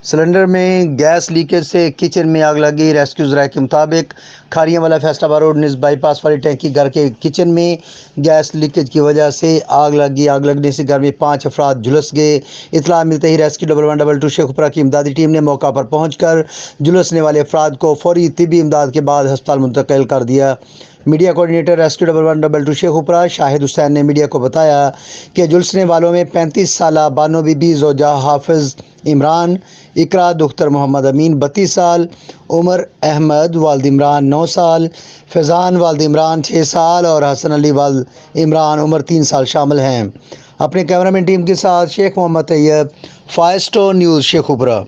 Cylinder में gas leakage से kitchen में आग लगी। रेस्क्यू ज़राए के मुताबिक खारियावाला फैसलाबाद रोड निस बाईपास वाली टैंकी घर के किचन में गैस लीकेज की वजह से आग लगी। आग लगने से घर में 5 अफराद झुलस गए। इतला मिलते ही रेस्क्यू 1112 शेखुपुरा की इमदादी टीम ने मौका पर पहुंचकर झुलसने वाले अफराद को फौरी तिब्बी इमदाद के बाद अस्पताल मुंतकिल कर दिया। Media coordinator rescue 1112 Sheikhupura Shahid Hussain ने मीडिया को बताया कि झुलसने वालों में 35 साल बानो बीबी जोजा हाफिज इमरान, इकरा दुख्तर मोहम्मद अमीन 32 साल, उमर अहमद वालिद इमरान 9 साल, फैज़ान वालिद इमरान 6 साल और हसन अली वालिद इमरान उम्र 3 साल शामिल हैं। अपने कैमरामैन टीम के साथ Sheikh Mohammad Tayyab, Fire Stone News Sheikhupura.